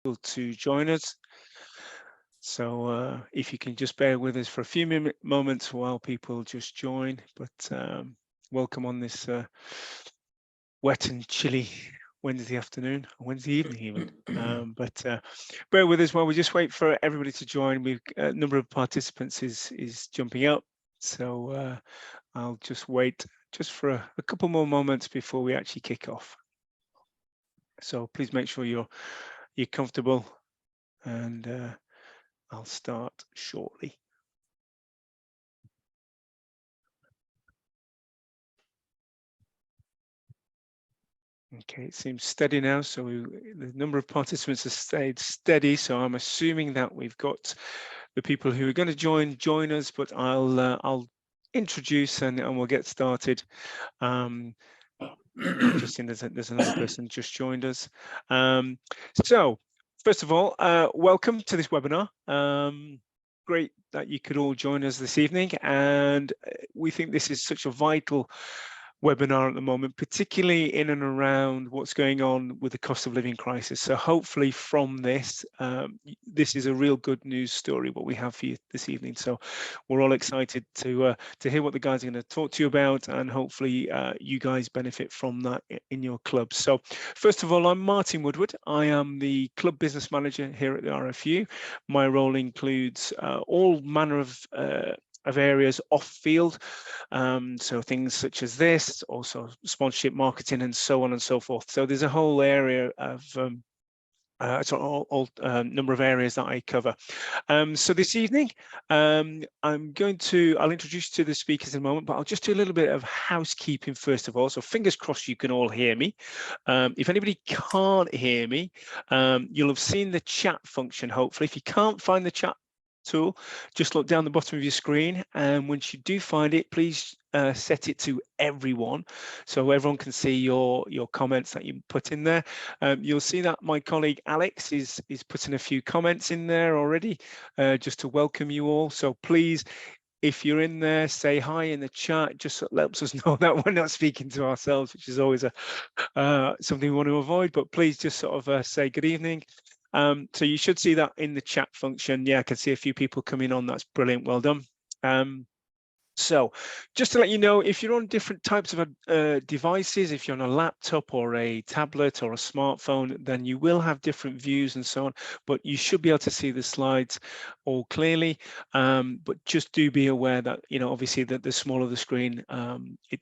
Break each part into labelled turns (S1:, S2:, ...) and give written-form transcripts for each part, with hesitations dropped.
S1: to join us. So if you can just bear with us for a few moments while people just join, but welcome on this wet and chilly Wednesday afternoon, or Wednesday evening even. But bear with us while we just wait for everybody to join. We've a number of participants is jumping up, so I'll just wait just for a couple more moments before we actually kick off. So please make sure you're comfortable, and I'll start shortly. Okay, it seems steady now. So the number of participants has stayed steady. So I'm assuming that we've got the people who are going to join us, but I'll introduce and we'll get started. Just seeing there's another person just joined us. So first of all, welcome to this webinar. Great that you could all join us this evening, and we think this is such a vital webinar at the moment, particularly in and around what's going on with the cost of living crisis. So hopefully from this, this is a real good news story, what we have for you this evening. So we're all excited to hear what the guys are going to talk to you about, and hopefully you guys benefit from that in your club. So first of all, I'm Martin Woodward. I am the club business manager here at the RFU. My role includes all manner of areas off field, so things such as this, also sponsorship, marketing, and so on and so forth. So there's a whole area of number of areas that I cover. So this evening, I'll introduce you to the speakers in a moment, but I'll just do a little bit of housekeeping first of all. So fingers crossed you can all hear me. If anybody can't hear me, you'll have seen the chat function, hopefully. If you can't find the chat tool, just look down the bottom of your screen, and once you do find it, please set it to everyone so everyone can see your comments that you put in there. You'll see that my colleague Alex is putting a few comments in there already, just to welcome you all. So please, if you're in there, say hi in the chat. Just helps us know that we're not speaking to ourselves, which is always something we want to avoid. But please just sort of say good evening. So you should see that in the chat function. Yeah, I can see a few people coming on. That's brilliant. Well done. So just to let you know, if you're on different types of devices, if you're on a laptop or a tablet or a smartphone, then you will have different views and so on, but you should be able to see the slides all clearly. But just do be aware that, obviously that the smaller the screen,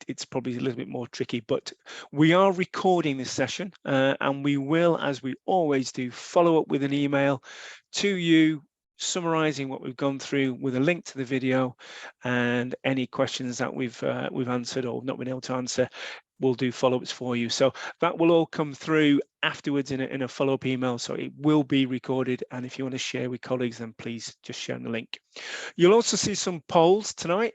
S1: it's probably a little bit more tricky, but we are recording this session, and we will, as we always do, follow up with an email to you summarizing what we've gone through with a link to the video, and any questions that we've answered or not been able to answer, we'll do follow-ups for you. So that will all come through afterwards in a follow-up email. So it will be recorded, and if you want to share with colleagues, then please just share the link. You'll also see some polls tonight.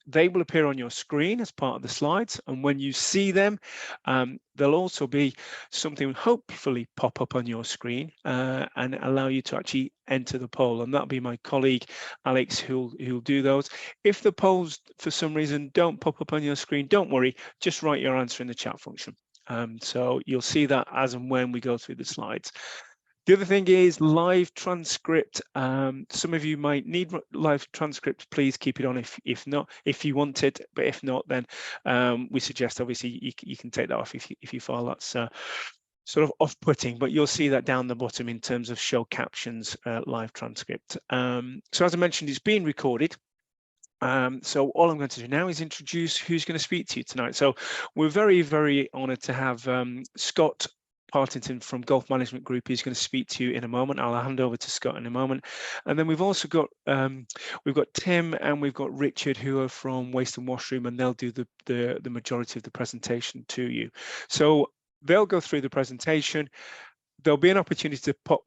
S1: They will appear on your screen as part of the slides, and when you see them, there'll also be something hopefully pop up on your screen and allow you to actually enter the poll, and that'll be my colleague Alex who'll do those. If the polls for some reason don't pop up on your screen, don't worry, just write your answer in the chat function. So you'll see that as and when we go through the slides. The other thing is live transcript. Some of you might need live transcript. Please keep it on if you want it, but if not, then we suggest obviously you can take that off if you feel that's sort of off-putting, but you'll see that down the bottom in terms of show captions, live transcript. So as I mentioned, it's being recorded. So all I'm going to do now is introduce who's going to speak to you tonight. So we're very, very honoured to have Scott Partington from Golf Management Group. He's going to speak to you in a moment. I'll hand over to Scott in a moment. And then we've also got Tim and we've got Richard, who are from Waste and Washroom, and they'll do the majority of the presentation to you. So they'll go through the presentation. There'll be an opportunity to pop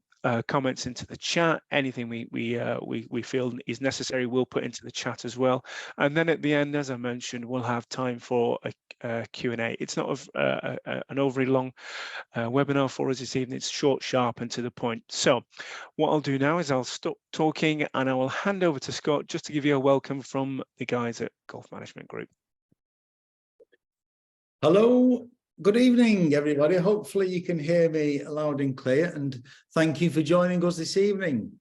S1: comments into the chat. Anything we feel is necessary, we'll put into the chat as well. And then at the end, as I mentioned, we'll have time for a Q&A. It's not an overly long webinar for us this evening. It's short, sharp, and to the point. So what I'll do now is I'll stop talking and I will hand over to Scott just to give you a welcome from the guys at Golf Management Group.
S2: Hello, Good evening, everybody. Hopefully you can hear me loud and clear, and thank you for joining us this evening.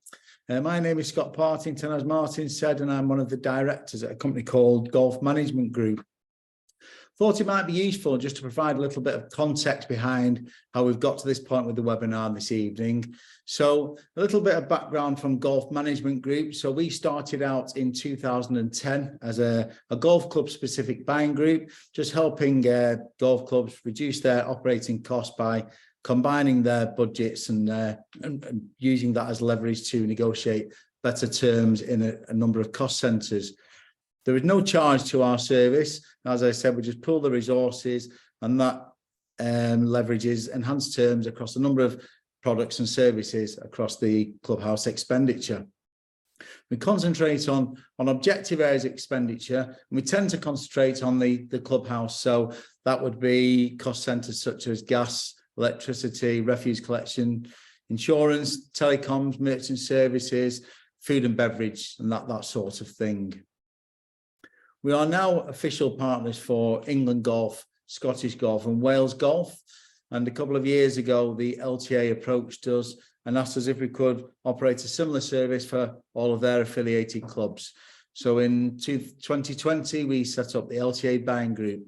S2: My name is Scott Partington, as Martin said, and I'm one of the directors at a company called Golf Management Group. Thought it might be useful just to provide a little bit of context behind how we've got to this point with the webinar this evening. So a little bit of background from Golf Management Group. So we started out in 2010 as a golf club specific buying group, just helping golf clubs reduce their operating costs by combining their budgets and using that as leverage to negotiate better terms in a number of cost centres. There is no charge to our service. As I said, we just pool the resources, and that leverages enhanced terms across a number of products and services across the clubhouse expenditure. We concentrate on objective areas of expenditure, and we tend to concentrate on the clubhouse. So that would be cost centres such as gas, electricity, refuse collection, insurance, telecoms, merchant services, food and beverage, and that sort of thing. We are now official partners for England Golf, Scottish Golf and Wales Golf. And a couple of years ago, the LTA approached us and asked us if we could operate a similar service for all of their affiliated clubs. So in 2020, we set up the LTA buying group.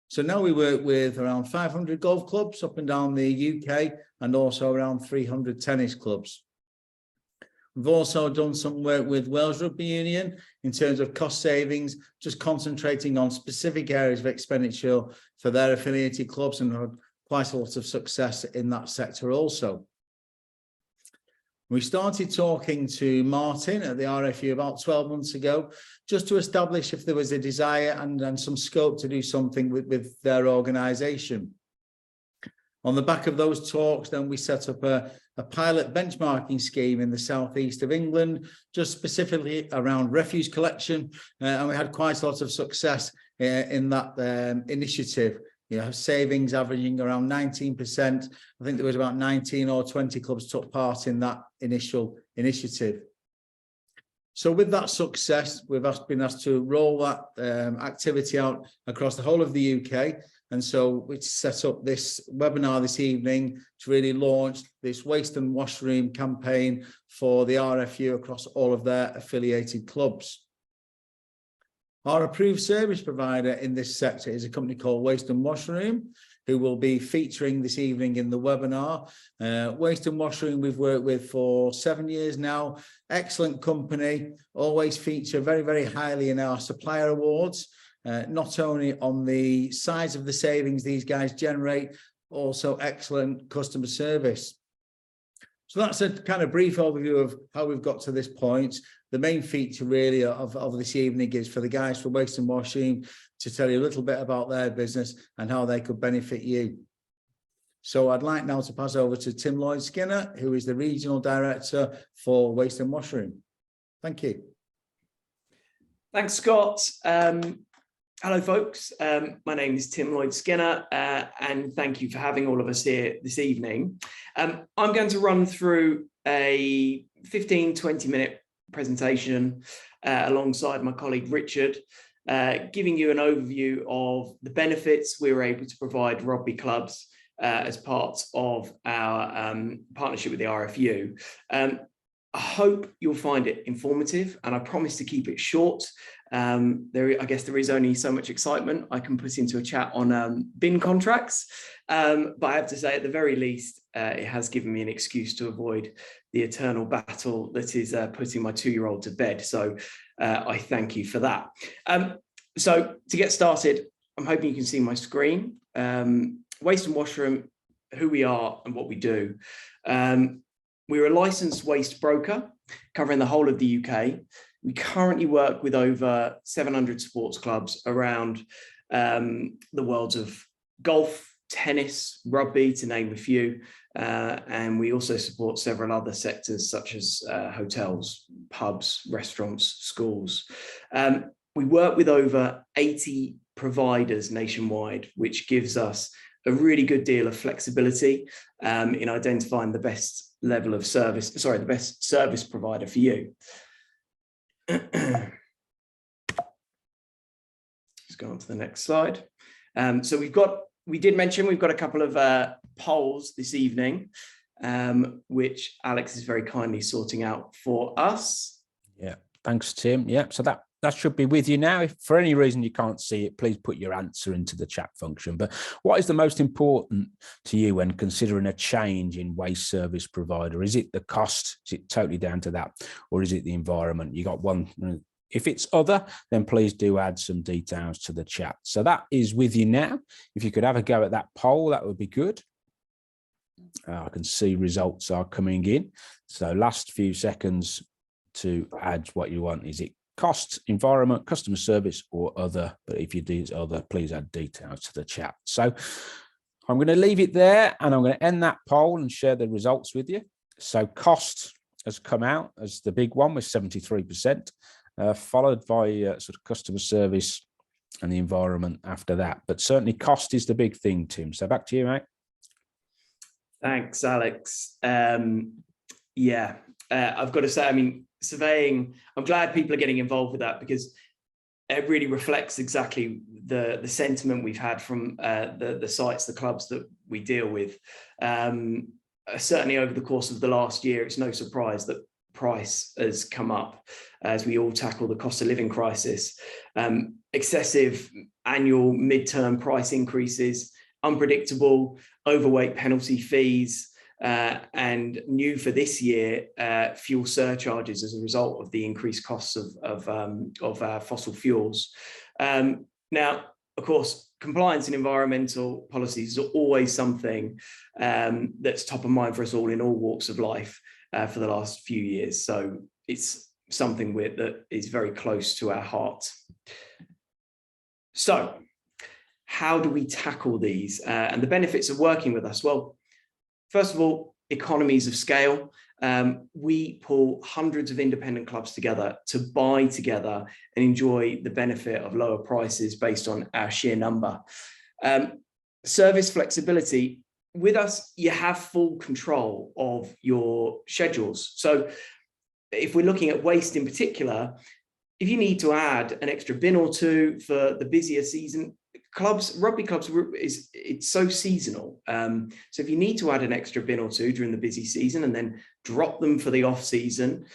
S2: So now we work with around 500 golf clubs up and down the UK, and also around 300 tennis clubs. We've also done some work with Wales Rugby Union in terms of cost savings, just concentrating on specific areas of expenditure for their affiliated clubs, and had quite a lot of success in that sector also. We started talking to Martin at the RFU about 12 months ago, just to establish if there was a desire and some scope to do something with their organisation. On the back of those talks, then we set up a pilot benchmarking scheme in the southeast of England, just specifically around refuse collection, and we had quite a lot of success in that initiative. You know, savings averaging around 19%. I think there was about 19 or 20 clubs took part in that initial initiative. So with that success, we've been asked to roll that activity out across the whole of the UK. And so we set up this webinar this evening to really launch this Waste and Washroom campaign for the RFU across all of their affiliated clubs. Our approved service provider in this sector is a company called Waste and Washroom, who will be featuring this evening in the webinar. Waste and Washroom we've worked with for 7 years now. Excellent company, always feature very, very highly in our supplier awards. Not only on the size of the savings these guys generate, also excellent customer service. So that's a kind of brief overview of how we've got to this point. The main feature really of this evening is for the guys from Waste and Washroom to tell you a little bit about their business and how they could benefit you. So I'd like now to pass over to Tim Lloyd-Skinner, who is the Regional Director for Waste and Washroom. Thank you.
S3: Thanks, Scott. Hello, folks. My name is Tim Lloyd-Skinner, and thank you for having all of us here this evening. I'm going to run through a 15-20 minute presentation alongside my colleague Richard, giving you an overview of the benefits we were able to provide rugby clubs as part of our partnership with the RFU. I hope you'll find it informative, and I promise to keep it short. I guess there is only so much excitement I can put into a chat on bin contracts, but I have to say, at the very least, it has given me an excuse to avoid the eternal battle that is putting my 2-year-old to bed. So I thank you for that. So to get started, I'm hoping you can see my screen. Waste and Washroom, who we are and what we do. We're a licensed waste broker covering the whole of the UK. We currently work with over 700 sports clubs around the worlds of golf, tennis, rugby, to name a few. And we also support several other sectors such as hotels, pubs, restaurants, schools. We work with over 80 providers nationwide, which gives us a really good deal of flexibility in identifying the best level of service, the best service provider for you. Let's go on to the next slide. So we've got we did mention we've got a couple of polls this evening, which Alex is very kindly sorting out for us.
S4: Yeah, thanks, Tim. Yeah, so that should be with you now. If for any reason you can't see it, please put your answer into the chat function. But what is the most important to you when considering a change in waste service provider? Is it the cost? Is it totally down to that? Or is it the environment? You got one. If it's other, then please do add some details to the chat. So that is with you now. If you could have a go at that poll, that would be good. I can see results are coming in. So last few seconds to add what you want. Is it cost, environment, customer service, or other? But if you do other, please add details to the chat. So I'm going to leave it there, and I'm going to end that poll and share the results with you. So cost has come out as the big one with 73%, followed by sort of customer service and the environment after that. But certainly cost is the big thing, Tim. So back to you, mate.
S3: Thanks, Alex. Yeah, I've got to say, I mean, surveying, I'm glad people are getting involved with that, because it really reflects exactly the sentiment we've had from the sites, the clubs that we deal with. Certainly over the course of the last year, it's no surprise that price has come up as we all tackle the cost of living crisis. Excessive annual midterm price increases, unpredictable overweight penalty fees, and new for this year, fuel surcharges as a result of the increased costs of fossil fuels. Now, of course, compliance and environmental policies are always something that's top of mind for us all in all walks of life for the last few years. So it's something that is very close to our heart. So how do we tackle these and the benefits of working with us? Well, first of all, economies of scale. We pull hundreds of independent clubs together to buy together and enjoy the benefit of lower prices based on our sheer number. Service flexibility. With us, you have full control of your schedules. So if we're looking at waste in particular, if you need to add an extra bin or two for the busier season, rugby clubs, it's so seasonal. So if you need to add an extra bin or two during the busy season and then drop them for the off season,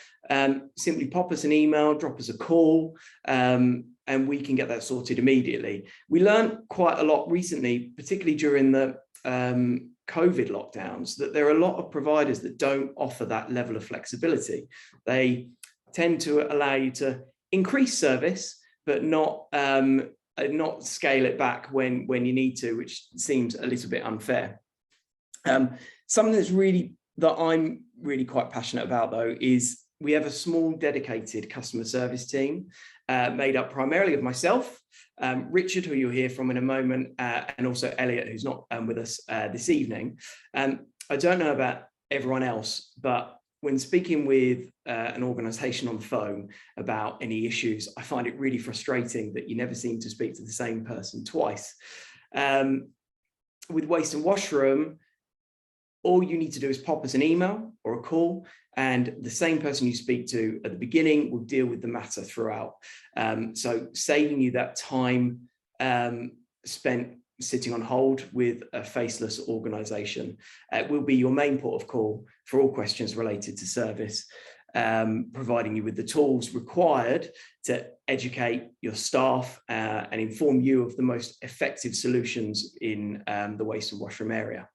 S3: simply pop us an email, drop us a call, and we can get that sorted immediately. We learned quite a lot recently, particularly during the COVID lockdowns, that there are a lot of providers that don't offer that level of flexibility. They tend to allow you to increase service, but not scale it back when you need to, which seems a little bit unfair. Something that I'm really quite passionate about, though, is we have a small dedicated customer service team made up primarily of myself, Richard, who you'll hear from in a moment, and also Elliot, who's not with us this evening. I don't know about everyone else, but when speaking with an organisation on the phone about any issues, I find it really frustrating that you never seem to speak to the same person twice. With Waste and Washroom, all you need to do is pop us an email or a call, and the same person you speak to at the beginning will deal with the matter throughout. So saving you that time spent sitting on hold with a faceless organisation will be your main port of call for all questions related to service, providing you with the tools required to educate your staff and inform you of the most effective solutions in the waste and washroom area.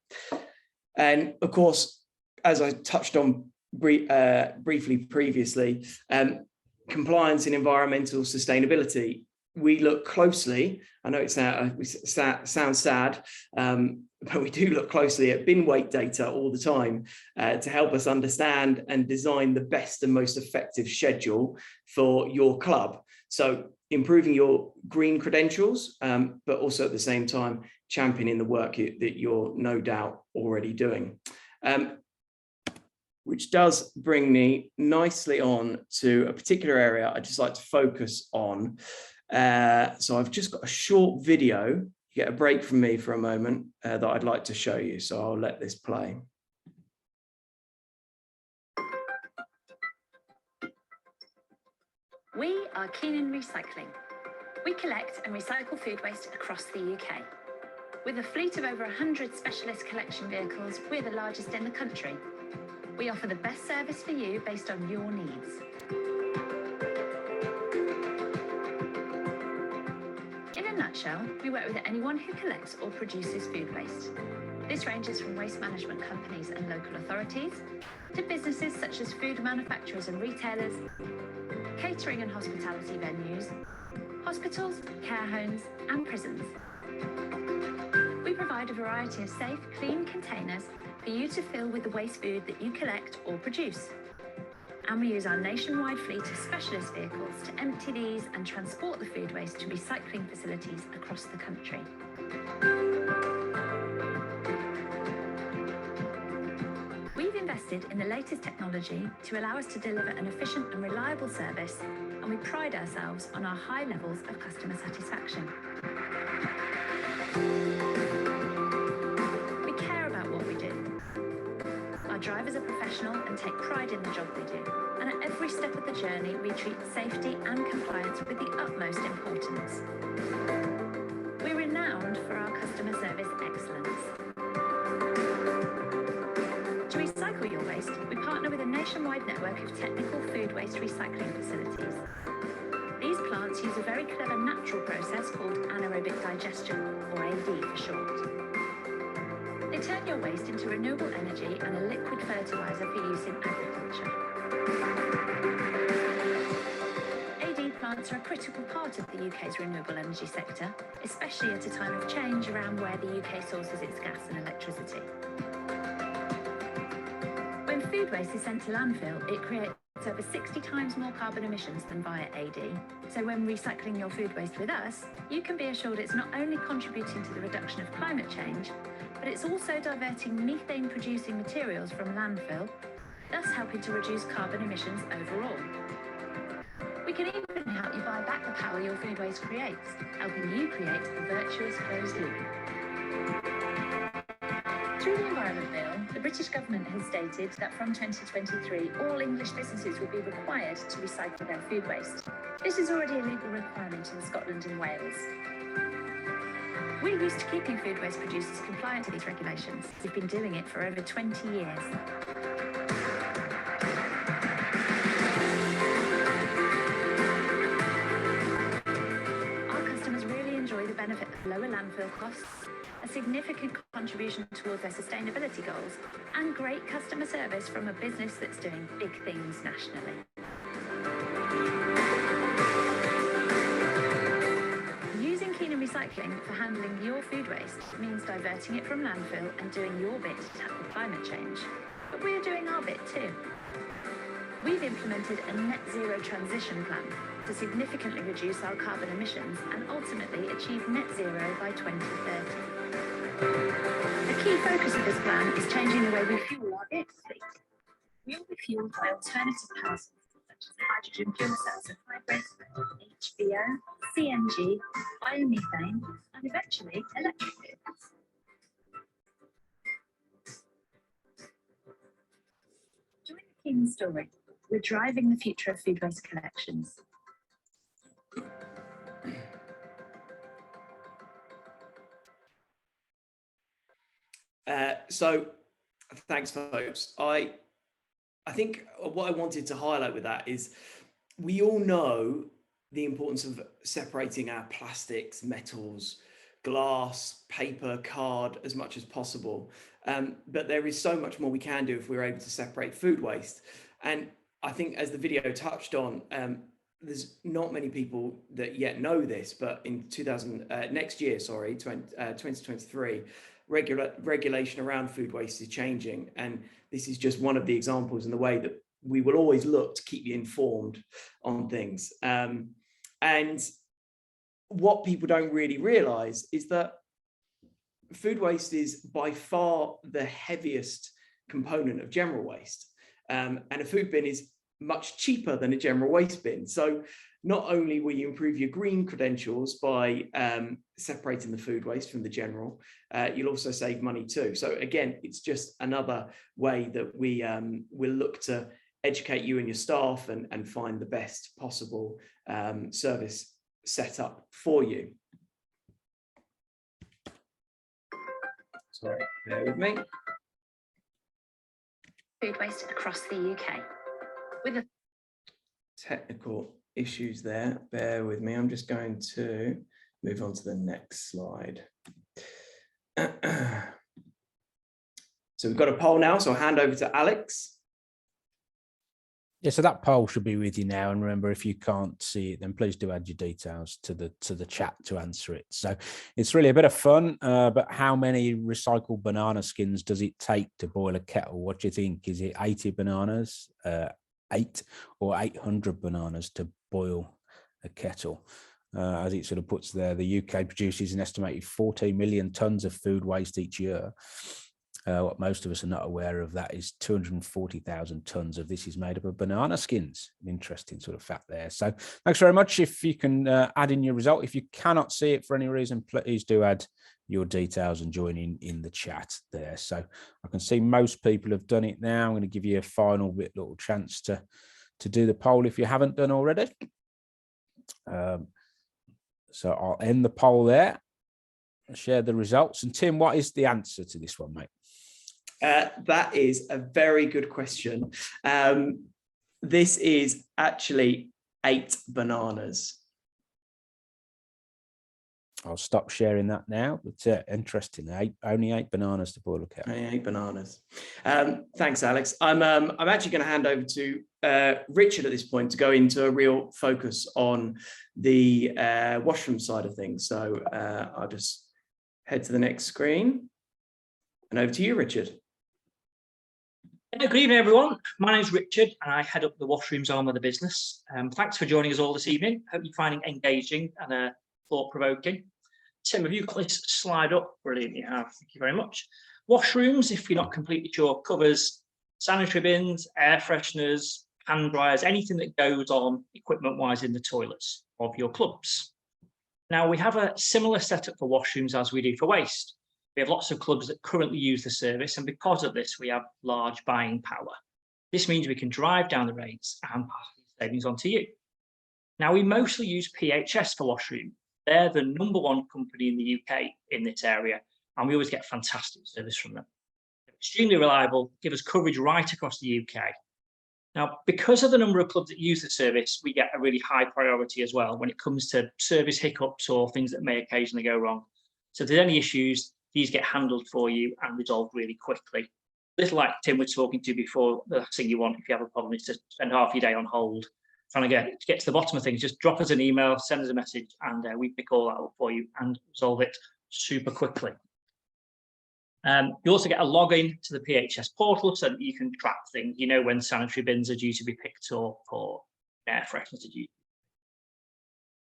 S3: And of course, as I touched on briefly previously, compliance and environmental sustainability. We look closely, I know it sounds sad, but we do look closely at bin weight data all the time to help us understand and design the best and most effective schedule for your club. So improving your green credentials, but also at the same time championing the work that you're no doubt already doing. Which does bring me nicely on to a particular area I'd just like to focus on. So I've just got a short video. You get a break from me for a moment that I'd like to show you. So I'll let this play.
S5: We are Keenan Recycling. We collect and recycle food waste across the UK. With a fleet of over 100 specialist collection vehicles, we're the largest in the country. We offer the best service for you based on your needs. In a nutshell, we work with anyone who collects or produces food waste. This ranges from waste management companies and local authorities to businesses such as food manufacturers and retailers, catering and hospitality venues, hospitals, care homes, and prisons. We provide a variety of safe, clean containers for you to fill with the waste food that you collect or produce. And we use our nationwide fleet of specialist vehicles to empty these and transport the food waste to recycling facilities across the country. We've invested in the latest technology to allow us to deliver an efficient and reliable service, and we pride ourselves on our high levels of customer satisfaction. We care about what we do. Our drivers are professional and take pride in the job they do, and at every step of the journey we treat safety and compliance with the utmost importance. We're renowned for our customer service excellence. To recycle your waste, we partner with a nationwide network of technical food waste recycling facilities. These plants use a very clever natural process called anaerobic digestion, or AD for short. They turn your waste into renewable energy and a liquid fertiliser for use in agriculture. AD plants are a critical part of the UK's renewable energy sector, especially at a time of change around where the UK sources its gas and electricity. When food waste is sent to landfill, it creates over 60 times more carbon emissions than via AD. So when recycling your food waste with us, you can be assured it's not only contributing to the reduction of climate change, but it's also diverting methane-producing materials from landfill, thus helping to reduce carbon emissions overall. We can even help you buy back the power your food waste creates, helping you create a virtuous closed loop. Through the Environment Bill, the British government has stated that from 2023, all English businesses will be required to recycle their food waste. This is already a legal requirement in Scotland and Wales. We're used to keeping food waste producers compliant to these regulations. We've been doing it for over 20 years. Our customers really enjoy the benefit of lower landfill costs, a significant contribution towards their sustainability goals, and great customer service from a business that's doing big things nationally. Using cleaner recycling for handling your food waste means diverting it from landfill and doing your bit to tackle climate change. But we're doing our bit too. We've implemented a net zero transition plan to significantly reduce our carbon emissions and ultimately achieve net zero by 2030. The key focus of this plan is changing the way we fuel our vehicle fleet. We will be fueled by alternative power sources such as hydrogen fuel cells and hybrids, HVO, CNG, biomethane, and eventually electric vehicles. Join the Keen story. We're driving the future of food waste collections.
S3: So thanks, folks. I think what I wanted to highlight with that is we all know the importance of separating our plastics, metals, glass, paper, card as much as possible. But there is so much more we can do if we're able to separate food waste. And I think as the video touched on, there's not many people that yet know this, but in next year, 2023, regulation around food waste is changing. And this is just one of the examples in the way that we will always look to keep you informed on things. And what people don't really realize is that food waste is by far the heaviest component of general waste. And a food bin is much cheaper than a general waste bin. So not only will you improve your green credentials by separating the food waste from the general, you'll also save money too. So again, it's just another way that we will look to educate you and your staff and find the best possible service set up for you. Sorry, bear with me.
S5: Food waste across the UK. With a
S3: Technical issues there. Bear with me. I'm just going to move on to the next slide. So we've got a poll now, so I'll hand over to Alex.
S4: Yeah, so that poll should be with you now. And remember, if you can't see it, then please do add your details to the chat to answer it. So it's really a bit of fun, but how many recycled banana skins does it take to boil a kettle? What do you think? Is it 80 bananas, 8 or 800 bananas to boil a kettle? As it sort of puts there, the UK produces an estimated 14 million tons of food waste each year. What most of us are not aware of that is 240,000 tons of this is made up of banana skins. An interesting sort of fact there. So thanks very much. If you can add in your result, if you cannot see it for any reason, please do add your details and join in the chat there. So I can see most people have done it now. I'm going to give you a final little chance to do the poll if you haven't done already. So I'll end the poll there, share the results. And Tim, what is the answer to this one, mate?
S3: That is a very good question. This is actually 8 bananas.
S4: I'll stop sharing that now, but interesting. Only 8 bananas to boil a kettle.
S3: 8 bananas. Thanks, Alex. I'm actually going to hand over to Richard at this point to go into a real focus on the washroom side of things. So I'll just head to the next screen and over to you, Richard.
S6: Good evening, everyone. My name is Richard and I head up the washrooms arm of the business. Thanks for joining us all this evening. Hope you're finding it engaging and thought-provoking. Tim, have you got this slide up? Brilliant, you have. Thank you very much. Washrooms, if you're not completely sure, covers sanitary bins, air fresheners, hand dryers, anything that goes on equipment-wise in the toilets of your clubs. Now, we have a similar setup for washrooms as we do for waste. We have lots of clubs that currently use the service, and because of this, we have large buying power. This means we can drive down the rates and pass these savings on to you. Now, we mostly use PHS for washroom. They're the #1 company in the UK in this area, and we always get fantastic service from them. They're extremely reliable, give us coverage right across the UK. Now, because of the number of clubs that use the service, we get a really high priority as well when it comes to service hiccups or things that may occasionally go wrong. So if there's any issues, these get handled for you and resolved really quickly. A little like Tim was talking to before, the last thing you want if you have a problem is to spend half your day on hold trying to get to the bottom of things. Just drop us an email, send us a message, and we pick all that up for you and resolve it super quickly. You also get a login to the PHS portal so that you can track things. You know when sanitary bins are due to be picked up or air fresheners are due.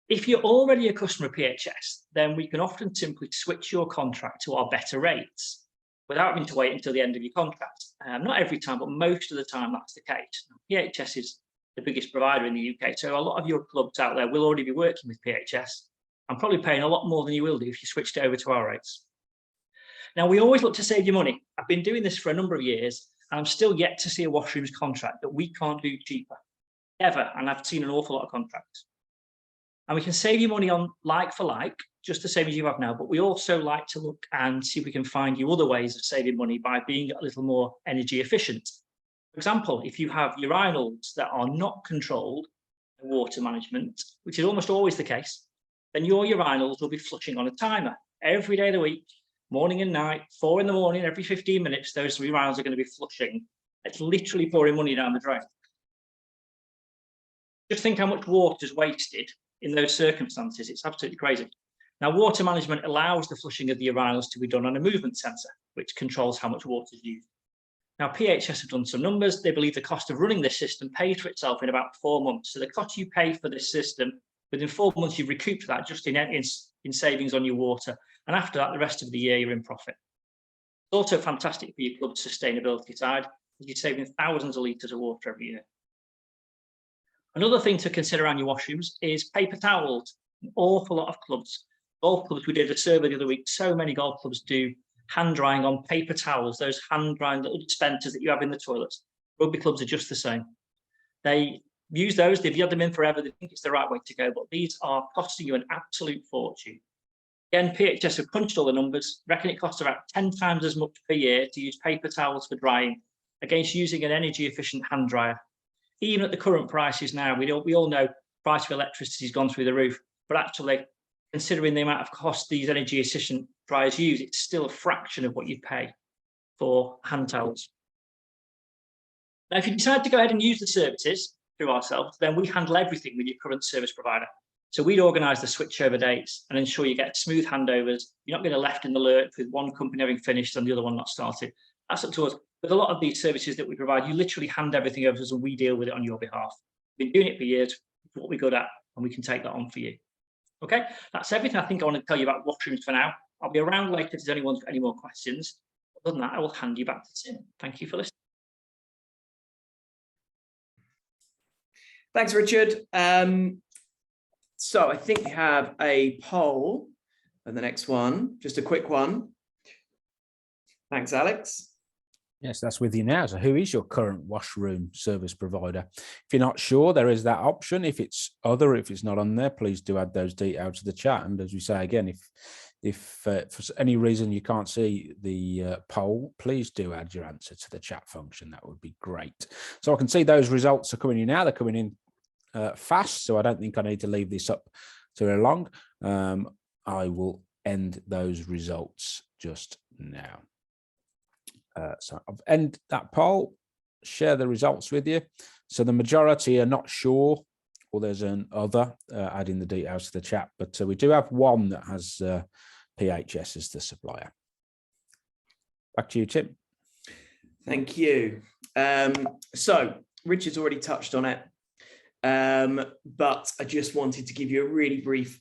S6: If you're already a customer of PHS, then we can often simply switch your contract to our better rates without having to wait until the end of your contract. Not every time, but most of the time that's the case. PHS is the biggest provider in the UK, so a lot of your clubs out there will already be working with PHS and probably paying a lot more than you will do if you switched it over to our rates. Now, we always look to save you money. I've been doing this for a number of years, and I'm still yet to see a washrooms contract that we can't do cheaper, ever, and I've seen an awful lot of contracts. And we can save you money on like for like, just the same as you have now, but we also like to look and see if we can find you other ways of saving money by being a little more energy efficient. For example, if you have urinals that are not controlled by water management, which is almost always the case, then your urinals will be flushing on a timer every day of the week, morning and night, 4 in the morning, every 15 minutes, those urinals are going to be flushing. It's literally pouring money down the drain. Just think how much water is wasted in those circumstances. It's absolutely crazy. Now, water management allows the flushing of the urinals to be done on a movement sensor, which controls how much water is used. Now, PHS have done some numbers. They believe the cost of running this system pays for itself in about 4 months. So the cost you pay for this system, within 4 months, you've recouped that just in savings on your water. And after that, the rest of the year, you're in profit. It's also fantastic for your club's sustainability side, as you're saving thousands of litres of water every year. Another thing to consider on your washrooms is paper towels. An awful lot of clubs, golf clubs, we did a survey the other week, so many golf clubs do hand drying on paper towels, those hand drying little dispensers that you have in the toilets. Rugby clubs are just the same. They use those, they've had them in forever, they think it's the right way to go, but these are costing you an absolute fortune. Again, PHS have crunched all the numbers, reckon it costs about 10 times as much per year to use paper towels for drying against using an energy efficient hand dryer. Even at the current prices now, we all know price of electricity has gone through the roof, but actually, considering the amount of cost these energy efficient dryers use, it's still a fraction of what you pay for hand towels. Now, if you decide to go ahead and use the services through ourselves, then we handle everything with your current service provider. So we'd organise the switchover dates and ensure you get smooth handovers. You're not going to be left in the lurch with one company having finished and the other one not started. That's up to us. With a lot of these services that we provide, you literally hand everything over to us and we deal with it on your behalf. We've been doing it for years, it's what we're good at, and we can take that on for you. Okay, that's everything I think I want to tell you about washrooms for now. I'll be around later if anyone's got any more questions. Other than that, I will hand you back to Tim. Thank you for listening.
S3: Thanks, Richard. So I think we have a poll for the next one, just a quick one. Thanks, Alex.
S4: Yes, that's with you now. So who is your current washroom service provider? If you're not sure, there is that option. If it's not on there, please do add those details to the chat. And as we say again, if for any reason you can't see the poll, please do add your answer to the chat function. That would be great. So I can see those results are coming in now. They're coming in fast, so I don't think I need to leave this up too very long. I will end those results just now. So I've ended that poll, share the results with you. So the majority are not sure, or there's an other adding the details to the chat, but we do have one that has PHS as the supplier. Back to you, Tim.
S3: Thank you. So Richard's already touched on it, but I just wanted to give you a really brief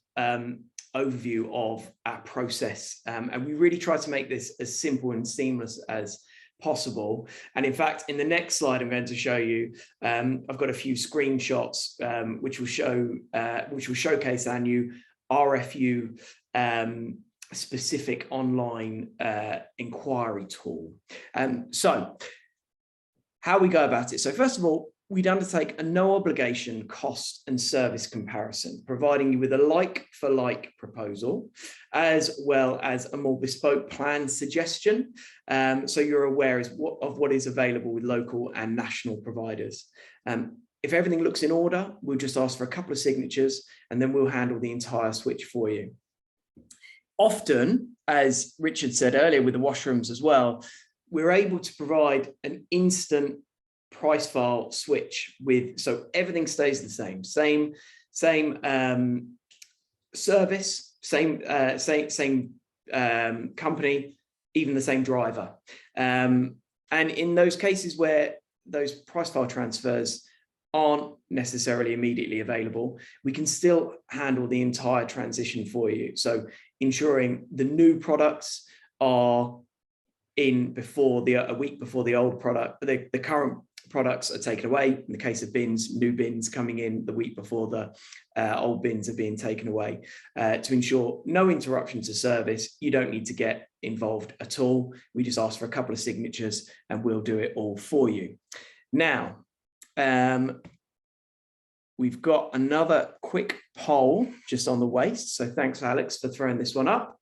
S3: overview of our process, and we really try to make this as simple and seamless as possible. And in fact, in the next slide I'm going to show you, I've got a few screenshots which will showcase our new RFU specific online inquiry tool. So how we go about it. So first of all, we'd undertake a no obligation cost and service comparison, providing you with a like for like proposal, as well as a more bespoke plan suggestion. So you're aware of what is available with local and national providers. If everything looks in order, we'll just ask for a couple of signatures and then we'll handle the entire switch for you. Often, as Richard said earlier with the washrooms as well, we're able to provide an instant price file switch so everything stays the same service, same company, even the same driver. And in those cases where those price file transfers aren't necessarily immediately available, we can still handle the entire transition for you. So ensuring the new products are in a week before the old product, the current products are taken away. In the case of bins, new bins coming in the week before the old bins are being taken away, to ensure no interruption to service. You don't need to get involved at all. We just ask for a couple of signatures and we'll do it all for you. Now, we've got another quick poll just on the waste. So thanks, Alex, for throwing this one up.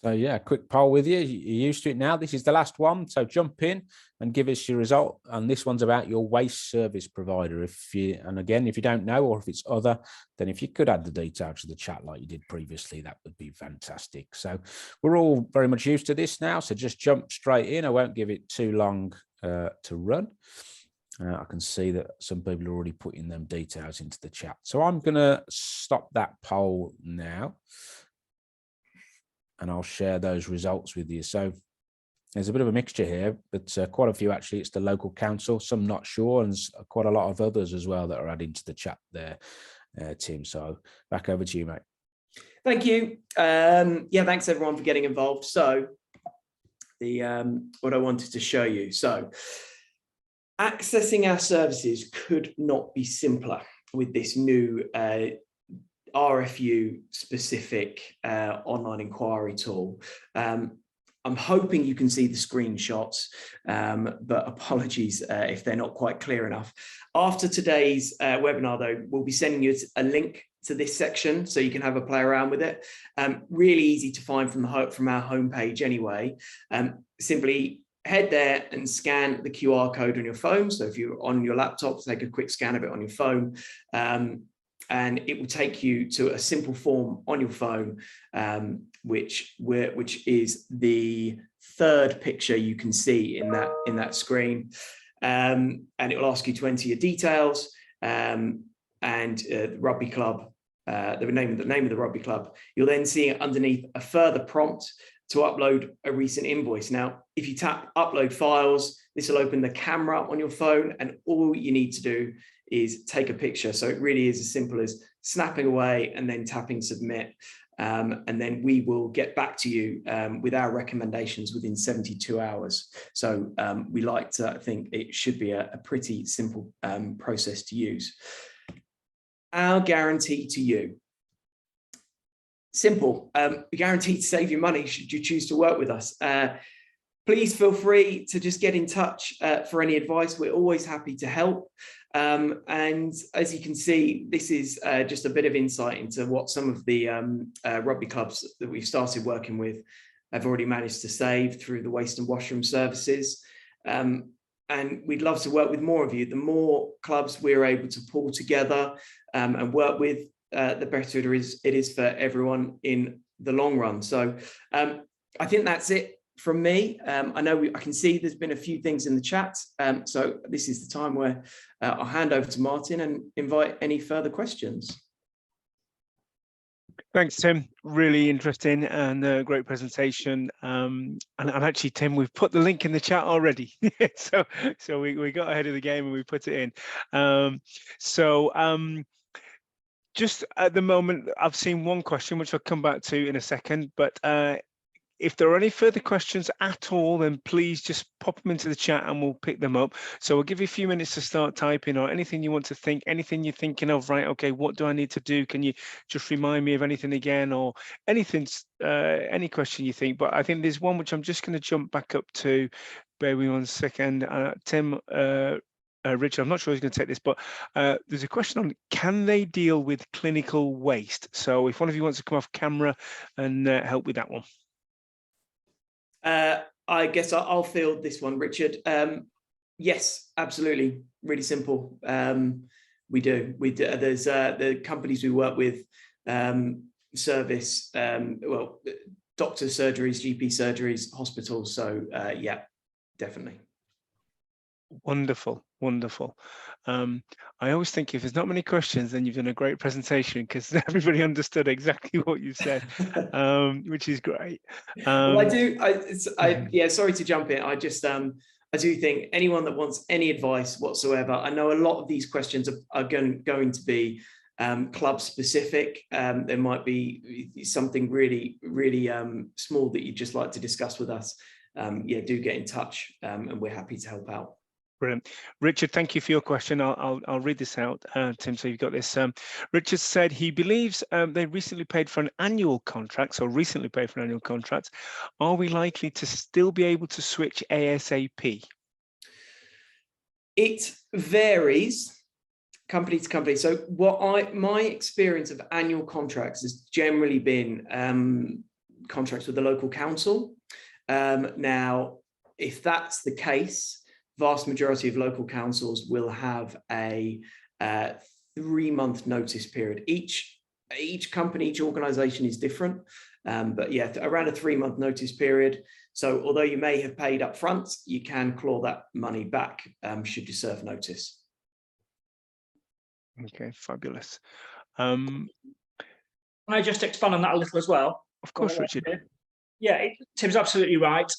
S4: So yeah, quick poll with you. You're used to it now. This is the last one. So jump in and give us your result. And this one's about your waste service provider. And again, if you don't know, or if it's other, then if you could add the details to the chat like you did previously, that would be fantastic. So we're all very much used to this now. So just jump straight in. I won't give it too long to run. I can see that some people are already putting them details into the chat. So I'm going to stop that poll now. And I'll share those results with you. So there's a bit of a mixture here, but quite a few actually, it's the local council, some not sure, and quite a lot of others as well that are adding to the chat there, Tim. So back over to you, mate.
S3: Thank you. Yeah, thanks everyone for getting involved. So what I wanted to show you. So accessing our services could not be simpler with this new RFU specific online inquiry tool. I'm hoping you can see the screenshots, but apologies if they're not quite clear enough. After today's webinar, though, we'll be sending you a link to this section so you can have a play around with it. Really easy to find from our homepage anyway. Simply head there and scan the QR code on your phone. So if you're on your laptop, take a quick scan of it on your phone, and it will take you to a simple form on your phone, which is the third picture you can see in that screen, and it will ask you to enter your details and the rugby club, the name of the rugby club. You'll then see underneath a further prompt to upload a recent invoice. Now, if you tap upload files, this will open the camera on your phone, and all you need to do is take a picture. So it really is as simple as snapping away and then tapping submit. And then we will get back to you with our recommendations within 72 hours. So we like to think it should be a pretty simple process to use. Our guarantee to you. Simple, guaranteed to save you money should you choose to work with us. Please feel free to just get in touch for any advice. We're always happy to help. And as you can see, this is just a bit of insight into what some of the rugby clubs that we've started working with have already managed to save through the waste and washroom services. And we'd love to work with more of you. The more clubs we're able to pull together and work with, the better it is for everyone in the long run. So I think that's it from me. I know I can see there's been a few things in the chat. So this is the time where I'll hand over to Martin and invite any further questions.
S1: Thanks, Tim. Really interesting and a great presentation. And actually, Tim, we've put the link in the chat already. so we got ahead of the game and we put it in. Just at the moment, I've seen one question, which I'll come back to in a second. But if there are any further questions at all, then please just pop them into the chat and we'll pick them up. So we'll give you a few minutes to start typing, or anything you want to think, anything you're thinking of, right? Okay, what do I need to do? Can you just remind me of anything again, or anything, any question you think? But I think there's one which I'm just going to jump back up to. Bear with me 1 second. Tim, Richard, I'm not sure who's going to take this, but there's a question on, can they deal with clinical waste? So if one of you wants to come off camera and help with that one.
S3: I guess I'll field this one, Richard. Yes, absolutely. Really simple. We do. There's the companies we work with service, well, doctor surgeries, GP surgeries, hospitals. So yeah, definitely.
S1: Wonderful, wonderful. I always think if there's not many questions, then you've done a great presentation, because everybody understood exactly what you said, which is great.
S3: Well, yeah, sorry to jump in. I do think anyone that wants any advice whatsoever, I know a lot of these questions are going to be club specific. There might be something really small that you'd just like to discuss with us. Yeah, do get in touch, and we're happy to help out.
S1: Brilliant. Richard, thank you for your question. I'll read this out, Tim, so you've got this. Richard said he believes they recently paid for an annual contract, so recently paid for an annual contract. Are we likely to still be able to switch ASAP?
S3: It varies company to company. So my experience of annual contracts has generally been contracts with the local council. Now, if that's the case, vast majority of local councils will have a 3-month notice period. Each company, each organisation is different, but yeah, around a 3-month notice period. So although you may have paid up front, you can claw that money back should you serve notice.
S1: Okay, fabulous.
S6: Can I just expand on that a little as well?
S1: Of course, Richard.
S6: Yeah, Tim's absolutely right.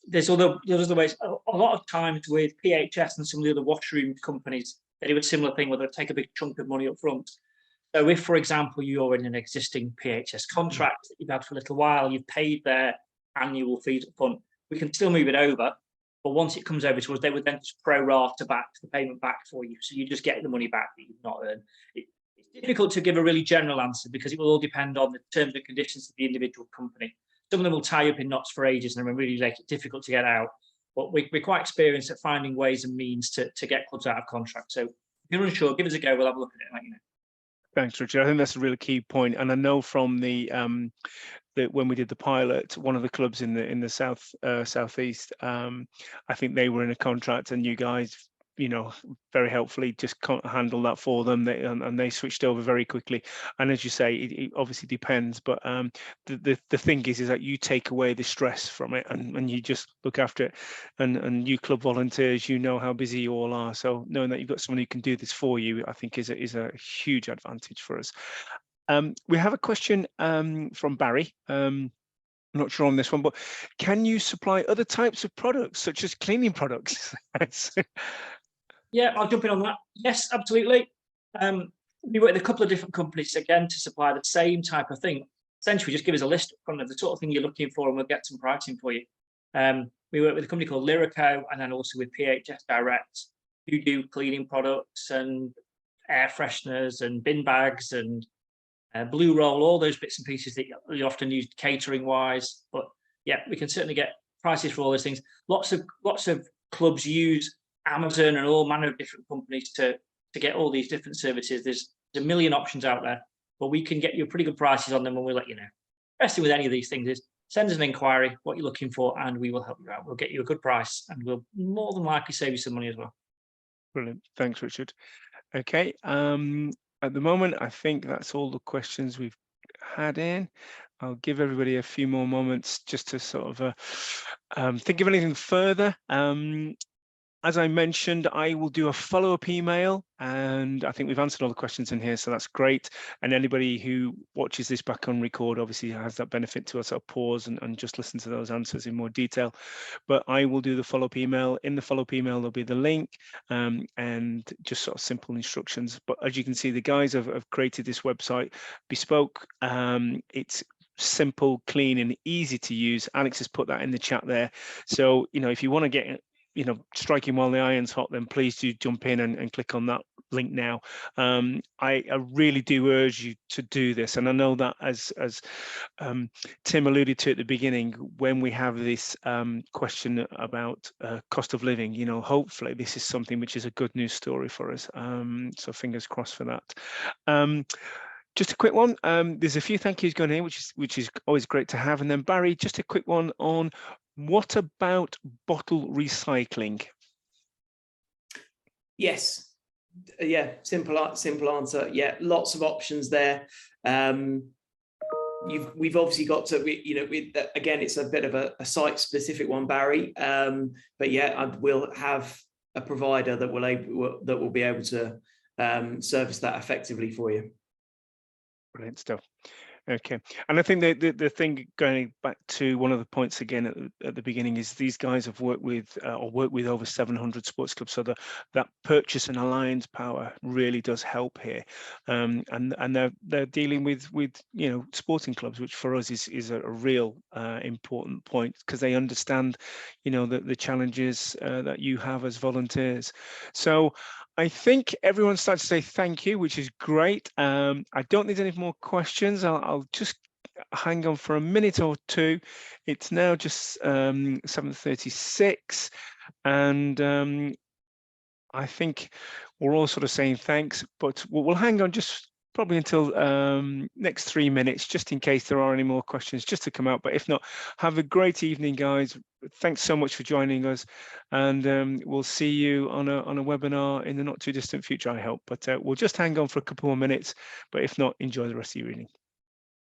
S6: There's other ways. A lot of times with PHS and some of the other washroom companies, they do a similar thing where they take a big chunk of money up front. So if, for example, you're in an existing PHS contract that you've had for a little while, you've paid their annual fees up front, we can still move it over. But once it comes over to us, they would then just pro-rata back the payment back for you. So you just get the money back that you've not earned. It's difficult to give a really general answer because it will all depend on the terms and conditions of the individual company. Some of them will tie up in knots for ages and really make it difficult to get out. But we're quite experienced at finding ways and means to get clubs out of contract. So if you're unsure, give us a go. We'll have a look at it and let you know.
S1: Thanks, Richard. I think that's a really key point, and I know from the that when we did the pilot, one of the clubs in the southeast, I think they were in a contract, and you guys, very helpfully just can't handle that for them, and they switched over very quickly. And as you say, it obviously depends, but the thing is that you take away the stress from it, and you just look after it, and you club volunteers, you know how busy you all are, so knowing that you've got someone who can do this for you, I think is a huge advantage for us. We have a question from Barry. I'm not sure on this one, but can you supply other types of products, such as cleaning products?
S6: Yeah, I'll jump in on that. Yes, absolutely. We work with a couple of different companies, again, to supply the same type of thing. Essentially, just give us a list of the sort of thing you're looking for, and we'll get some pricing for you. We work with a company called Lyrico, and then also with PHS Direct, who do cleaning products and air fresheners and bin bags and blue roll, all those bits and pieces that you often use catering wise. But yeah, we can certainly get prices for all those things. Lots of clubs use Amazon and all manner of different companies to get all these different services. There's a million options out there, but we can get you pretty good prices on them, and we'll let you know. Best thing with any of these things is send us an inquiry, what you're looking for, and we will help you out. We'll get you a good price, and we'll more than likely save you some money as well.
S1: Brilliant. Thanks, Richard. Okay. At the moment, I think that's all the questions we've had in. I'll give everybody a few more moments just to sort of think of anything further. As I mentioned, I will do a follow-up email, and I think we've answered all the questions in here, so that's great. And anybody who watches this back on record obviously has that benefit to us. I'll pause and just listen to those answers in more detail. But I will do the follow-up email. In the follow-up email, there'll be the link and just sort of simple instructions. But as you can see, the guys have created this website, bespoke. It's simple, clean, and easy to use. Alex has put that in the chat there. So, if you want to get striking while the iron's hot, then please do jump in and click on that link now. I really do urge you to do this, and I know that as Tim alluded to at the beginning, when we have this question about cost of living, hopefully this is something which is a good news story for us. So fingers crossed for that. Just a quick one. There's a few thank yous going in, which is always great to have. And then Barry, just a quick one on what about bottle recycling?
S3: Yes. Yeah. Simple answer. Yeah. Lots of options there. We've obviously got to, again, it's a bit of a site specific one, Barry. But yeah, we'll have a provider that will be able to service that effectively for you.
S1: Brilliant stuff. Okay, and I think the thing, going back to one of the points again at the beginning, is these guys have worked with over 700 sports clubs, so that purchase and alliance power really does help here, and they're dealing with sporting clubs, which for us is a real important point, because they understand the challenges that you have as volunteers. So I think everyone started to say thank you, which is great. I don't need any more questions. I'll just hang on for a minute or two. It's now just 7:36, and I think we're all sort of saying thanks, but we'll hang on just probably until next 3 minutes, just in case there are any more questions just to come out. But if not, have a great evening, guys. Thanks so much for joining us, and we'll see you on a webinar in the not too distant future, I hope. But we'll just hang on for a couple more minutes, but if not, enjoy the rest of your evening.